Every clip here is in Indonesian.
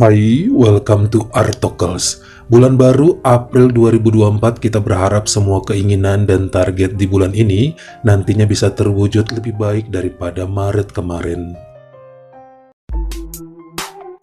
Hai, welcome to Artocles. Bulan baru April 2024, kita berharap semua keinginan dan target di bulan ini nantinya bisa terwujud lebih baik daripada Maret kemarin.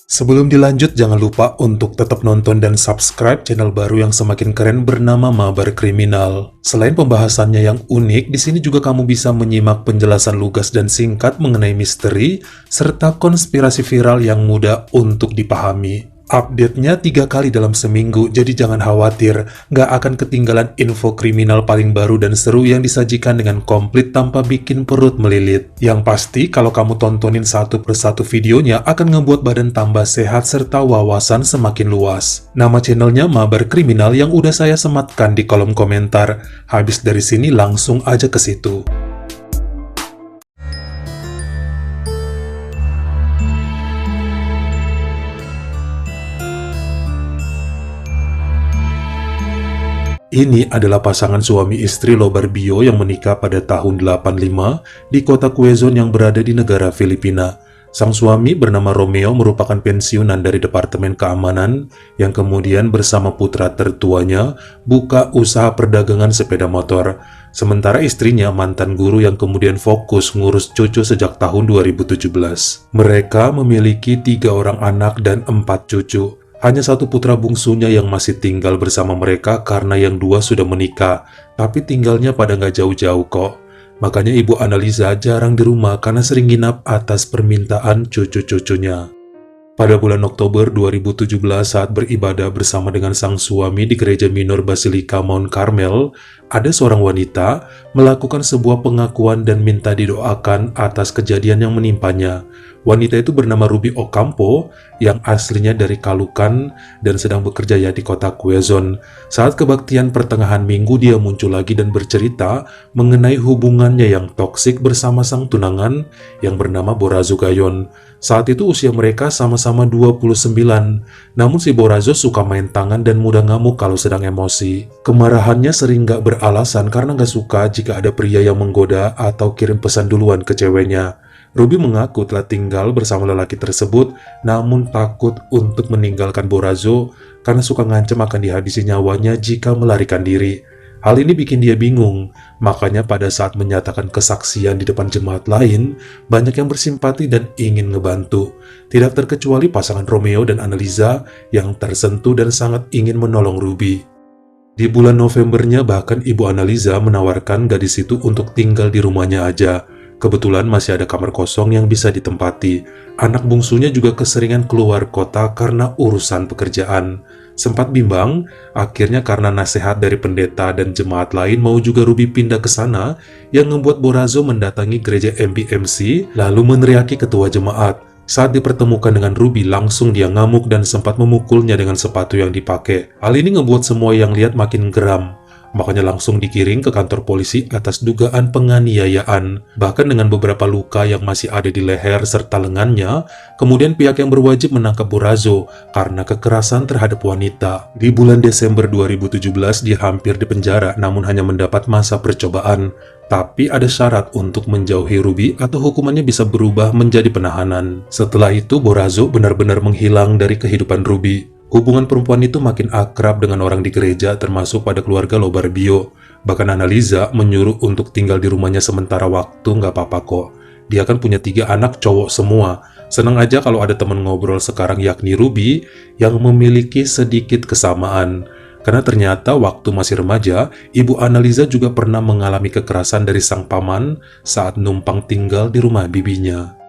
Sebelum dilanjut, jangan lupa untuk tetap nonton dan subscribe channel baru yang semakin keren bernama Mabar Kriminal. Selain pembahasannya yang unik, di sini juga kamu bisa menyimak penjelasan lugas dan singkat mengenai misteri serta konspirasi viral yang mudah untuk dipahami. Update-nya 3 kali dalam seminggu, jadi jangan khawatir, nggak akan ketinggalan info kriminal paling baru dan seru yang disajikan dengan komplit tanpa bikin perut melilit. Yang pasti, kalau kamu tontonin satu persatu videonya akan ngebuat badan tambah sehat serta wawasan semakin luas. Nama channelnya Mabar Kriminal yang udah saya sematkan di kolom komentar. Habis dari sini langsung aja ke situ. Ini adalah pasangan suami istri Lobarbio yang menikah pada tahun 85 di kota Quezon yang berada di negara Filipina. Sang suami bernama Romeo merupakan pensiunan dari Departemen Keamanan yang kemudian bersama putra tertuanya buka usaha perdagangan sepeda motor. Sementara istrinya mantan guru yang kemudian fokus ngurus cucu sejak tahun 2017. Mereka memiliki 3 orang anak dan 4 cucu. Hanya satu putra bungsunya yang masih tinggal bersama mereka karena yang 2 sudah menikah, tapi tinggalnya pada nggak jauh-jauh kok. Makanya Ibu Annalisa jarang di rumah karena sering nginap atas permintaan cucu-cucunya. Pada bulan Oktober 2017 saat beribadah bersama dengan sang suami di gereja minor Basilika Mount Carmel, ada seorang wanita melakukan sebuah pengakuan dan minta didoakan atas kejadian yang menimpanya. Wanita itu bernama Ruby Ocampo yang aslinya dari Caloocan dan sedang bekerja di kota Quezon. Saat kebaktian pertengahan minggu dia muncul lagi dan bercerita mengenai hubungannya yang toksik bersama sang tunangan yang bernama Borazo Gayon. Saat itu usia mereka sama-sama 29, namun si Borazo suka main tangan dan mudah ngamuk kalau sedang emosi. Kemarahannya sering gak beralasan karena gak suka jika ada pria yang menggoda atau kirim pesan duluan ke ceweknya. Ruby mengaku telah tinggal bersama lelaki tersebut, namun takut untuk meninggalkan Borazo karena suka ngancam akan dihabisi nyawanya jika melarikan diri. Hal ini bikin dia bingung, makanya pada saat menyatakan kesaksian di depan jemaat lain, banyak yang bersimpati dan ingin ngebantu. Tidak terkecuali pasangan Romeo dan Annalisa yang tersentuh dan sangat ingin menolong Ruby. Di bulan Novembernya bahkan Ibu Annalisa menawarkan gadis itu untuk tinggal di rumahnya aja. Kebetulan masih ada kamar kosong yang bisa ditempati. Anak bungsunya juga keseringan keluar kota karena urusan pekerjaan. Sempat bimbang, akhirnya karena nasihat dari pendeta dan jemaat lain mau juga Ruby pindah ke sana, yang membuat Borazo mendatangi gereja MBMC lalu meneriaki ketua jemaat. Saat dipertemukan dengan Ruby, langsung dia ngamuk dan sempat memukulnya dengan sepatu yang dipakai. Hal ini ngebuat semua yang lihat makin geram. Makanya langsung digiring ke kantor polisi atas dugaan penganiayaan. Bahkan dengan beberapa luka yang masih ada di leher serta lengannya, kemudian pihak yang berwajib menangkap Borazo karena kekerasan terhadap wanita. Di bulan Desember 2017 dia hampir dipenjara namun hanya mendapat masa percobaan. Tapi ada syarat untuk menjauhi Ruby atau hukumannya bisa berubah menjadi penahanan. Setelah itu Borazo benar-benar menghilang dari kehidupan Ruby. Hubungan perempuan itu makin akrab dengan orang di gereja termasuk pada keluarga Lobarbio. Bahkan Annalisa menyuruh untuk tinggal di rumahnya sementara waktu nggak apa-apa kok. Dia kan punya 3 anak cowok semua. Senang aja kalau ada teman ngobrol sekarang yakni Ruby yang memiliki sedikit kesamaan. Karena ternyata waktu masih remaja, Ibu Annalisa juga pernah mengalami kekerasan dari sang paman saat numpang tinggal di rumah bibinya.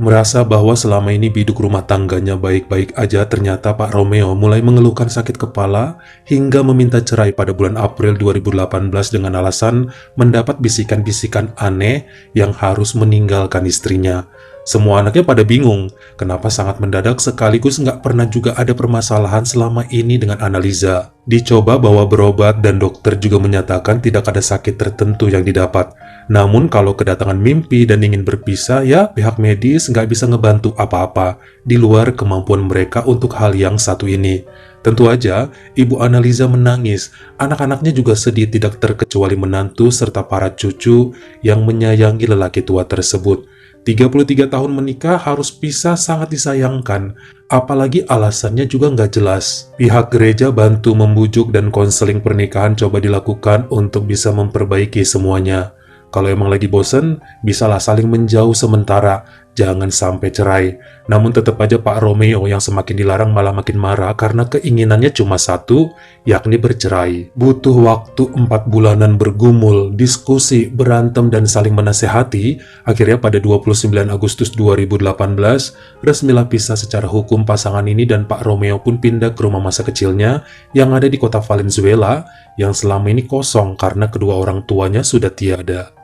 Merasa bahwa selama ini biduk rumah tangganya baik-baik aja, ternyata Pak Romeo mulai mengeluhkan sakit kepala hingga meminta cerai pada bulan April 2018 dengan alasan mendapat bisikan-bisikan aneh yang harus meninggalkan istrinya. Semua anaknya pada bingung, kenapa sangat mendadak sekaligus nggak pernah juga ada permasalahan selama ini dengan Annalisa. Dicoba bawa berobat dan dokter juga menyatakan tidak ada sakit tertentu yang didapat. Namun kalau kedatangan mimpi dan ingin berpisah, ya pihak medis nggak bisa ngebantu apa-apa di luar kemampuan mereka untuk hal yang satu ini. Tentu aja, Ibu Annalisa menangis. Anak-anaknya juga sedih tidak terkecuali menantu serta para cucu yang menyayangi lelaki tua tersebut. 33 tahun menikah harus pisah sangat disayangkan, apalagi alasannya juga nggak jelas. Pihak gereja bantu membujuk dan konseling pernikahan coba dilakukan untuk bisa memperbaiki semuanya. Kalau emang lagi bosen, bisalah saling menjauh sementara, jangan sampai cerai. Namun tetap aja Pak Romeo yang semakin dilarang malah makin marah karena keinginannya cuma satu, yakni bercerai. Butuh waktu 4 bulanan bergumul, diskusi, berantem, dan saling menasehati. Akhirnya pada 29 Agustus 2018, resmilah pisah secara hukum pasangan ini dan Pak Romeo pun pindah ke rumah masa kecilnya yang ada di kota Valenzuela, yang selama ini kosong karena kedua orang tuanya sudah tiada.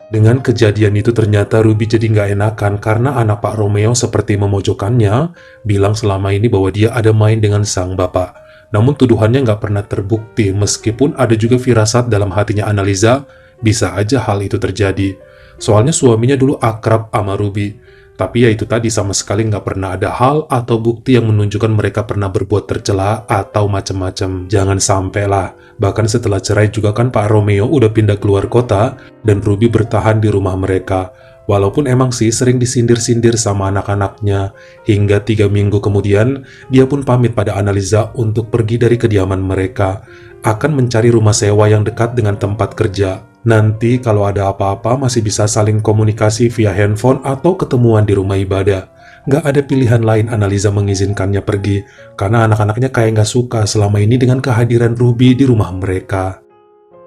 Dengan kejadian itu ternyata Ruby jadi nggak enakan karena anak Pak Romeo seperti memojokkannya, bilang selama ini bahwa dia ada main dengan sang bapak. Namun tuduhannya nggak pernah terbukti meskipun ada juga firasat dalam hatinya Annalisa, bisa aja hal itu terjadi. Soalnya suaminya dulu akrab sama Ruby. Tapi ya itu tadi sama sekali nggak pernah ada hal atau bukti yang menunjukkan mereka pernah berbuat tercela atau macam-macam. Jangan sampai lah. Bahkan setelah cerai juga kan Pak Romeo udah pindah keluar kota dan Ruby bertahan di rumah mereka. Walaupun emang sih sering disindir-sindir sama anak-anaknya. Hingga 3 minggu kemudian, dia pun pamit pada Annalisa untuk pergi dari kediaman mereka. Akan mencari rumah sewa yang dekat dengan tempat kerja. Nanti kalau ada apa-apa masih bisa saling komunikasi via handphone atau ketemuan di rumah ibadah. Nggak ada pilihan lain Annalisa mengizinkannya pergi, karena anak-anaknya kayak nggak suka selama ini dengan kehadiran Ruby di rumah mereka.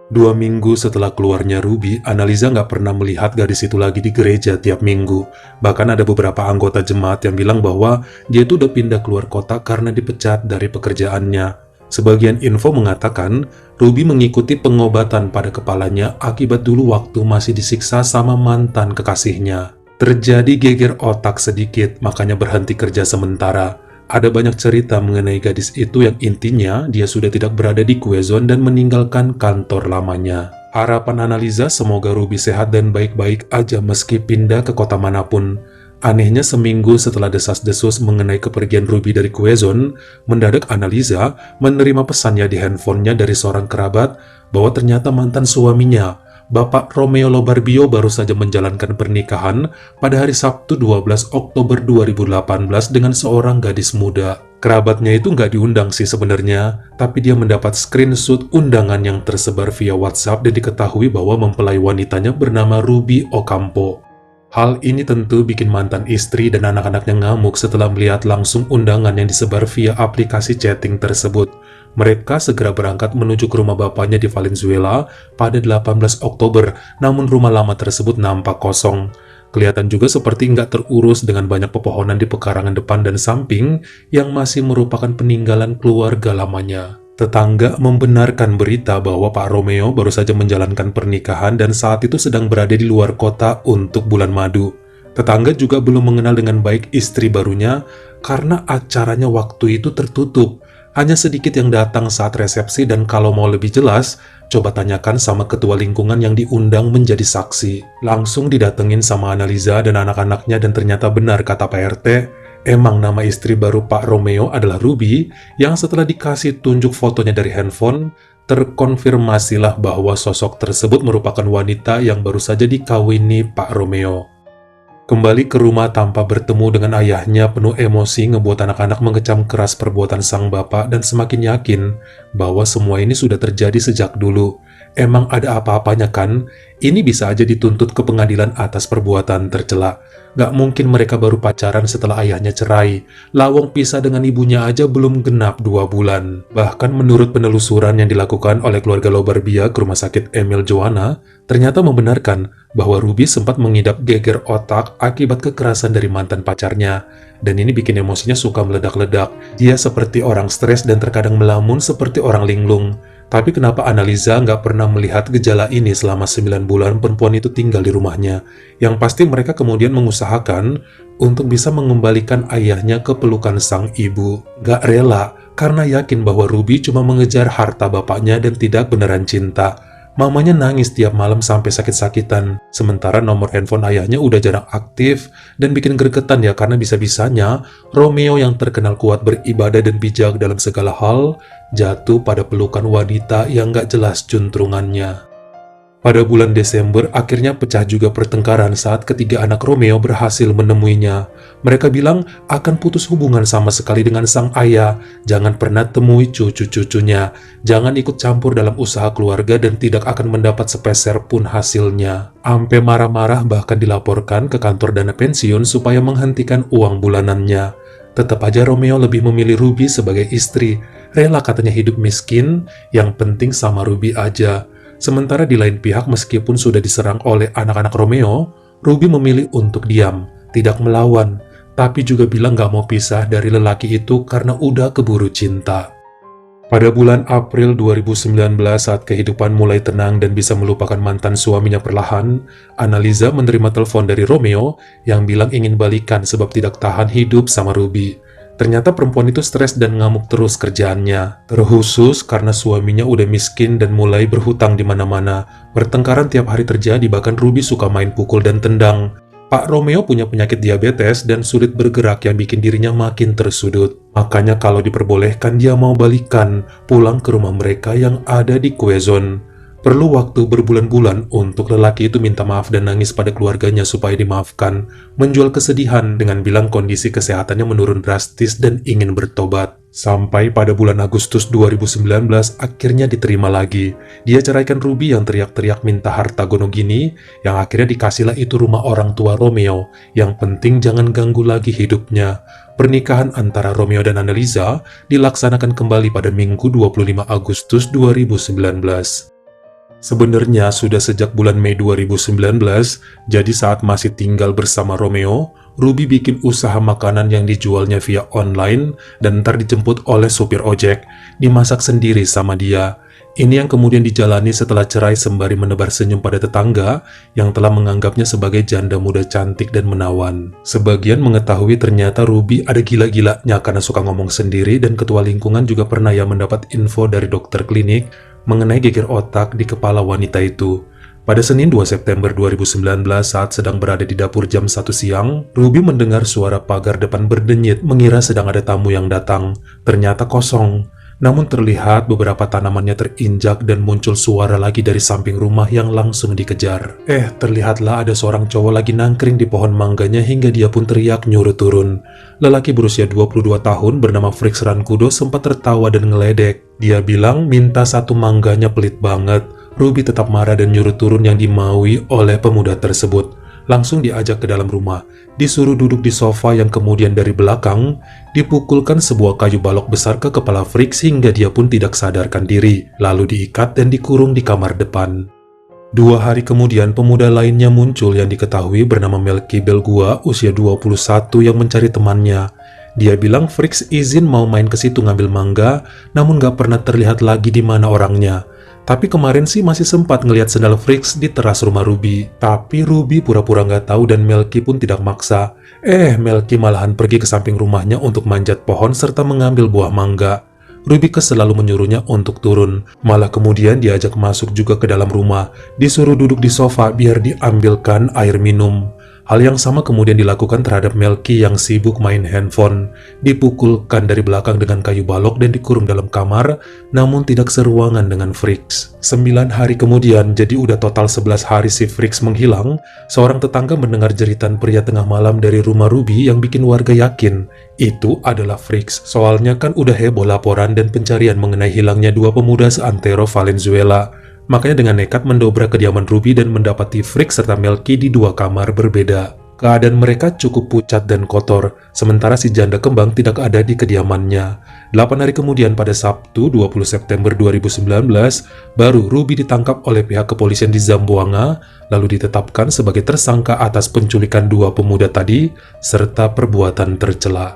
2 minggu setelah keluarnya Ruby, Annalisa nggak pernah melihat gadis itu lagi di gereja tiap minggu. Bahkan ada beberapa anggota jemaat yang bilang bahwa dia itu udah pindah keluar kota karena dipecat dari pekerjaannya. Sebagian info mengatakan, Ruby mengikuti pengobatan pada kepalanya akibat dulu waktu masih disiksa sama mantan kekasihnya. Terjadi geger otak sedikit, makanya berhenti kerja sementara. Ada banyak cerita mengenai gadis itu yang intinya dia sudah tidak berada di Quezon dan meninggalkan kantor lamanya. Harapan Annalisa semoga Ruby sehat dan baik-baik aja meski pindah ke kota manapun. Anehnya seminggu setelah desas-desus mengenai kepergian Ruby dari Quezon, mendadak Annalisa menerima pesannya di handphonenya dari seorang kerabat bahwa ternyata mantan suaminya, Bapak Romeo Lobarbio baru saja menjalankan pernikahan pada hari Sabtu 12 Oktober 2018 dengan seorang gadis muda. Kerabatnya itu nggak diundang sih sebenarnya, tapi dia mendapat screenshot undangan yang tersebar via WhatsApp dan diketahui bahwa mempelai wanitanya bernama Ruby Ocampo. Hal ini tentu bikin mantan istri dan anak-anaknya ngamuk setelah melihat langsung undangan yang disebar via aplikasi chatting tersebut. Mereka segera berangkat menuju ke rumah bapaknya di Valenzuela pada 18 Oktober, namun rumah lama tersebut nampak kosong. Kelihatan juga seperti nggak terurus dengan banyak pepohonan di pekarangan depan dan samping yang masih merupakan peninggalan keluarga lamanya. Tetangga membenarkan berita bahwa Pak Romeo baru saja menjalankan pernikahan dan saat itu sedang berada di luar kota untuk bulan madu. Tetangga juga belum mengenal dengan baik istri barunya karena acaranya waktu itu tertutup. Hanya sedikit yang datang saat resepsi dan kalau mau lebih jelas, coba tanyakan sama ketua lingkungan yang diundang menjadi saksi. Langsung didatengin sama Annalisa dan anak-anaknya dan ternyata benar kata Pak RT, emang nama istri baru Pak Romeo adalah Ruby, yang setelah dikasih tunjuk fotonya dari handphone, terkonfirmasilah bahwa sosok tersebut merupakan wanita yang baru saja dikawini Pak Romeo. Kembali ke rumah tanpa bertemu dengan ayahnya penuh emosi ngebuat anak-anak mengecam keras perbuatan sang bapak dan semakin yakin bahwa semua ini sudah terjadi sejak dulu. Emang ada apa-apanya kan? Ini bisa aja dituntut ke pengadilan atas perbuatan tercela. Gak mungkin mereka baru pacaran setelah ayahnya cerai. Lawong pisah dengan ibunya aja belum genap 2 bulan. Bahkan menurut penelusuran yang dilakukan oleh keluarga Lobarbia ke rumah sakit Emil Joanna, ternyata membenarkan bahwa Ruby sempat mengidap geger otak akibat kekerasan dari mantan pacarnya. Dan ini bikin emosinya suka meledak-ledak. Dia seperti orang stres dan terkadang melamun seperti orang linglung. Tapi kenapa Annalisa nggak pernah melihat gejala ini selama 9 bulan perempuan itu tinggal di rumahnya? Yang pasti mereka kemudian mengusir mengusahakan untuk bisa mengembalikan ayahnya ke pelukan sang ibu. Gak rela, karena yakin bahwa Ruby cuma mengejar harta bapaknya dan tidak beneran cinta. Mamanya nangis tiap malam sampai sakit-sakitan, sementara nomor handphone ayahnya udah jarang aktif dan bikin gregetan ya karena bisa-bisanya Romeo yang terkenal kuat beribadah dan bijak dalam segala hal jatuh pada pelukan wanita yang gak jelas juntrungannya. Pada bulan Desember, akhirnya pecah juga pertengkaran saat ketiga anak Romeo berhasil menemuinya. Mereka bilang akan putus hubungan sama sekali dengan sang ayah, jangan pernah temui cucu-cucunya, jangan ikut campur dalam usaha keluarga dan tidak akan mendapat sepeser pun hasilnya. Ampe marah-marah bahkan dilaporkan ke kantor dana pensiun supaya menghentikan uang bulanannya. Tetap aja Romeo lebih memilih Ruby sebagai istri, rela katanya hidup miskin, yang penting sama Ruby aja. Sementara di lain pihak meskipun sudah diserang oleh anak-anak Romeo, Ruby memilih untuk diam, tidak melawan, tapi juga bilang gak mau pisah dari lelaki itu karena udah keburu cinta. Pada bulan April 2019 saat kehidupan mulai tenang dan bisa melupakan mantan suaminya perlahan, Annalisa menerima telepon dari Romeo yang bilang ingin balikan sebab tidak tahan hidup sama Ruby. Ternyata perempuan itu stres dan ngamuk terus kerjaannya, terkhusus karena suaminya udah miskin dan mulai berhutang di mana-mana. Pertengkaran tiap hari terjadi, bahkan Ruby suka main pukul dan tendang. Pak Romeo punya penyakit diabetes dan sulit bergerak yang bikin dirinya makin tersudut. Makanya kalau diperbolehkan dia mau balikan, pulang ke rumah mereka yang ada di Quezon. Perlu waktu berbulan-bulan untuk lelaki itu minta maaf dan nangis pada keluarganya supaya dimaafkan, menjual kesedihan dengan bilang kondisi kesehatannya menurun drastis dan ingin bertobat. Sampai pada bulan Agustus 2019 akhirnya diterima lagi. Dia ceraikan Ruby yang teriak-teriak minta harta gono gini, yang akhirnya dikasihlah itu rumah orang tua Romeo. Yang penting jangan ganggu lagi hidupnya. Pernikahan antara Romeo dan Annalisa dilaksanakan kembali pada Minggu 25 Agustus 2019. Sebenarnya sudah sejak bulan Mei 2019, jadi saat masih tinggal bersama Romeo, Ruby bikin usaha makanan yang dijualnya via online dan ntar dijemput oleh supir ojek, dimasak sendiri sama dia. Ini yang kemudian dijalani setelah cerai sembari menebar senyum pada tetangga yang telah menganggapnya sebagai janda muda cantik dan menawan. Sebagian mengetahui ternyata Ruby ada gila-gilanya karena suka ngomong sendiri dan ketua lingkungan juga pernah ya mendapat info dari dokter klinik mengenai geger otak di kepala wanita itu. Pada Senin 2 September 2019 saat sedang berada di dapur jam 1 siang, Ruby mendengar suara pagar depan berdenyit mengira sedang ada tamu yang datang. Ternyata kosong. Namun terlihat beberapa tanamannya terinjak dan muncul suara lagi dari samping rumah yang langsung dikejar. Terlihatlah ada seorang cowok lagi nangkring di pohon mangganya hingga dia pun teriak nyuruh turun. Lelaki berusia 22 tahun bernama Frix Rankudo sempat tertawa dan ngeledek. Dia bilang minta satu mangganya pelit banget. Ruby tetap marah dan nyuruh turun yang dimaui oleh pemuda tersebut. Langsung diajak ke dalam rumah, disuruh duduk di sofa yang kemudian dari belakang dipukulkan sebuah kayu balok besar ke kepala Frix hingga dia pun tidak sadarkan diri, lalu diikat dan dikurung di kamar depan. 2 hari kemudian pemuda lainnya muncul yang diketahui bernama Melky Belgua usia 21 yang mencari temannya. Dia bilang Frix izin mau main ke situ ngambil mangga, namun gak pernah terlihat lagi di mana orangnya. Tapi kemarin sih masih sempat ngelihat sendal Frix di teras rumah Ruby. Tapi Ruby pura-pura nggak tahu dan Melky pun tidak maksa. Melky malahan pergi ke samping rumahnya untuk manjat pohon serta mengambil buah mangga. Ruby selalu menyuruhnya untuk turun. Malah kemudian diajak masuk juga ke dalam rumah. Disuruh duduk di sofa biar diambilkan air minum. Hal yang sama kemudian dilakukan terhadap Melky yang sibuk main handphone. Dipukulkan dari belakang dengan kayu balok dan dikurung dalam kamar, namun tidak seruangan dengan Frix. 9 hari kemudian, jadi udah total 11 hari si Frix menghilang, seorang tetangga mendengar jeritan pria tengah malam dari rumah Ruby yang bikin warga yakin itu adalah Frix. Soalnya kan udah heboh laporan dan pencarian mengenai hilangnya 2 pemuda seantero Valenzuela. Makanya dengan nekat mendobrak kediaman Ruby dan mendapati Frix serta Melky di 2 kamar berbeda. Keadaan mereka cukup pucat dan kotor, sementara si janda kembang tidak ada di kediamannya. 8 hari kemudian pada Sabtu 20 September 2019, baru Ruby ditangkap oleh pihak kepolisian di Zamboanga, lalu ditetapkan sebagai tersangka atas penculikan 2 pemuda tadi, serta perbuatan tercela.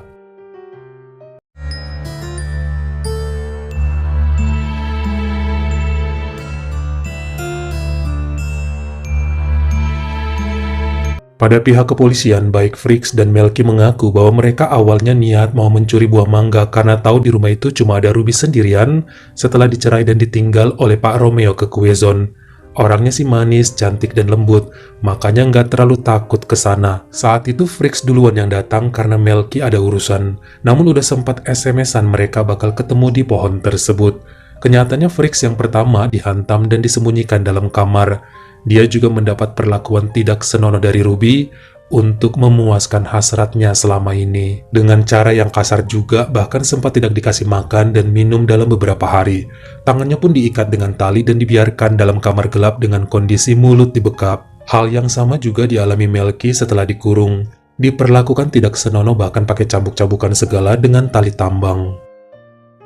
Pada pihak kepolisian, baik Fricks dan Melky mengaku bahwa mereka awalnya niat mau mencuri buah mangga karena tahu di rumah itu cuma ada Ruby sendirian setelah dicerai dan ditinggal oleh Pak Romeo ke Quezon. Orangnya sih manis, cantik, dan lembut, makanya nggak terlalu takut ke sana. Saat itu Fricks duluan yang datang karena Melky ada urusan, namun udah sempat SMS-an mereka bakal ketemu di pohon tersebut. Kenyataannya Fricks yang pertama dihantam dan disembunyikan dalam kamar. Dia juga mendapat perlakuan tidak senonoh dari Ruby untuk memuaskan hasratnya selama ini. Dengan cara yang kasar juga, bahkan sempat tidak dikasih makan dan minum dalam beberapa hari. Tangannya pun diikat dengan tali dan dibiarkan dalam kamar gelap dengan kondisi mulut dibekap. Hal yang sama juga dialami Melky setelah dikurung. Diperlakukan tidak senonoh bahkan pakai cambuk-cambukan segala dengan tali tambang.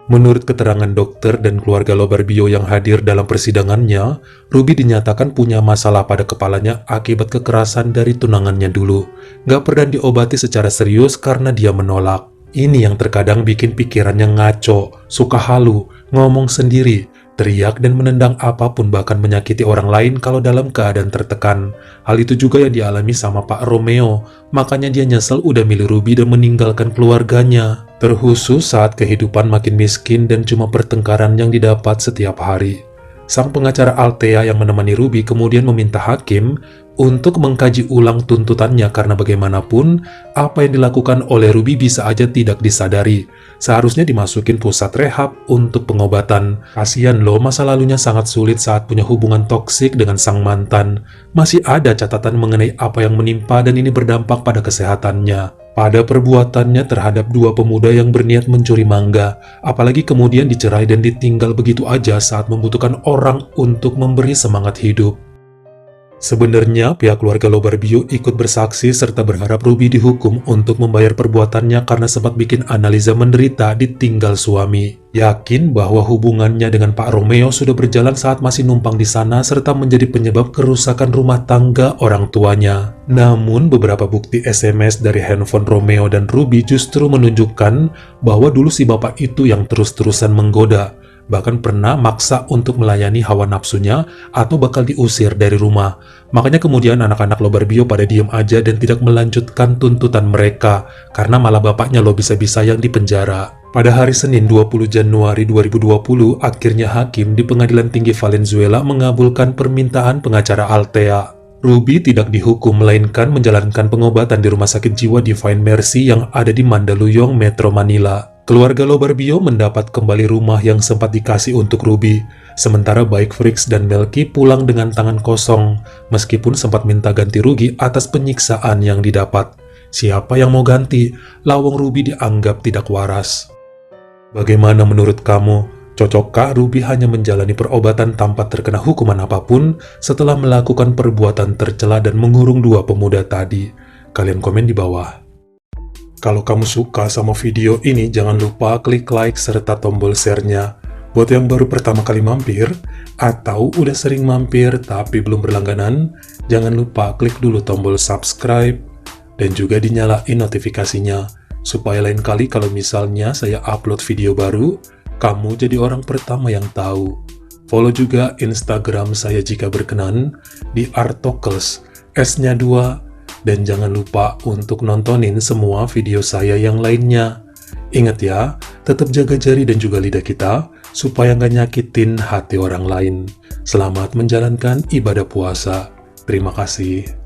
Menurut keterangan dokter dan keluarga Lobarbio yang hadir dalam persidangannya, Ruby dinyatakan punya masalah pada kepalanya akibat kekerasan dari tunangannya dulu. Gak pernah diobati secara serius karena dia menolak. Ini yang terkadang bikin pikirannya ngaco, suka halu, ngomong sendiri, teriak dan menendang apapun bahkan menyakiti orang lain kalau dalam keadaan tertekan. Hal itu juga yang dialami sama Pak Romeo, makanya dia nyesel udah milih Ruby dan meninggalkan keluarganya. Terkhusus saat kehidupan makin miskin dan cuma pertengkaran yang didapat setiap hari. Sang pengacara Althea yang menemani Ruby kemudian meminta hakim untuk mengkaji ulang tuntutannya karena bagaimanapun apa yang dilakukan oleh Ruby bisa aja tidak disadari. Seharusnya dimasukin pusat rehab untuk pengobatan. Kasian loh, masa lalunya sangat sulit saat punya hubungan toksik dengan sang mantan. Masih ada catatan mengenai apa yang menimpa dan ini berdampak pada kesehatannya. Pada perbuatannya terhadap dua pemuda yang berniat mencuri mangga, apalagi kemudian dicerai dan ditinggal begitu aja saat membutuhkan orang untuk memberi semangat hidup. Sebenarnya pihak keluarga Lobarbio ikut bersaksi serta berharap Ruby dihukum untuk membayar perbuatannya karena sempat bikin Annalisa menderita ditinggal suami. Yakin bahwa hubungannya dengan Pak Romeo sudah berjalan saat masih numpang di sana serta menjadi penyebab kerusakan rumah tangga orang tuanya. Namun beberapa bukti SMS dari handphone Romeo dan Ruby justru menunjukkan bahwa dulu si bapak itu yang terus-terusan menggoda. Bahkan pernah maksa untuk melayani hawa nafsunya atau bakal diusir dari rumah. Makanya kemudian anak-anak Lobarbio pada diem aja dan tidak melanjutkan tuntutan mereka, karena malah bapaknya lo bisa-bisa yang dipenjara. Pada hari Senin 20 Januari 2020, akhirnya hakim di Pengadilan Tinggi Valenzuela mengabulkan permintaan pengacara Althea. Ruby tidak dihukum, melainkan menjalankan pengobatan di Rumah Sakit Jiwa Divine Mercy yang ada di Mandaluyong, Metro Manila. Keluarga Lobarbio mendapat kembali rumah yang sempat dikasih untuk Ruby, sementara baik Fricks dan Melky pulang dengan tangan kosong, meskipun sempat minta ganti rugi atas penyiksaan yang didapat. Siapa yang mau ganti? Lawang Ruby dianggap tidak waras. Bagaimana menurut kamu? Cocokkah Ruby hanya menjalani perobatan tanpa terkena hukuman apapun setelah melakukan perbuatan tercela dan mengurung dua pemuda tadi? Kalian komen di bawah. Kalau kamu suka sama video ini, jangan lupa klik like serta tombol share-nya. Buat yang baru pertama kali mampir, atau udah sering mampir tapi belum berlangganan, jangan lupa klik dulu tombol subscribe, dan juga dinyalain notifikasinya, supaya lain kali kalau misalnya saya upload video baru, kamu jadi orang pertama yang tahu. Follow juga Instagram saya jika berkenan, di Artokles, S-nya 2, dan jangan lupa untuk nontonin semua video saya yang lainnya. Ingat ya, tetap jaga jari dan juga lidah kita, supaya nggak nyakitin hati orang lain. Selamat menjalankan ibadah puasa. Terima kasih.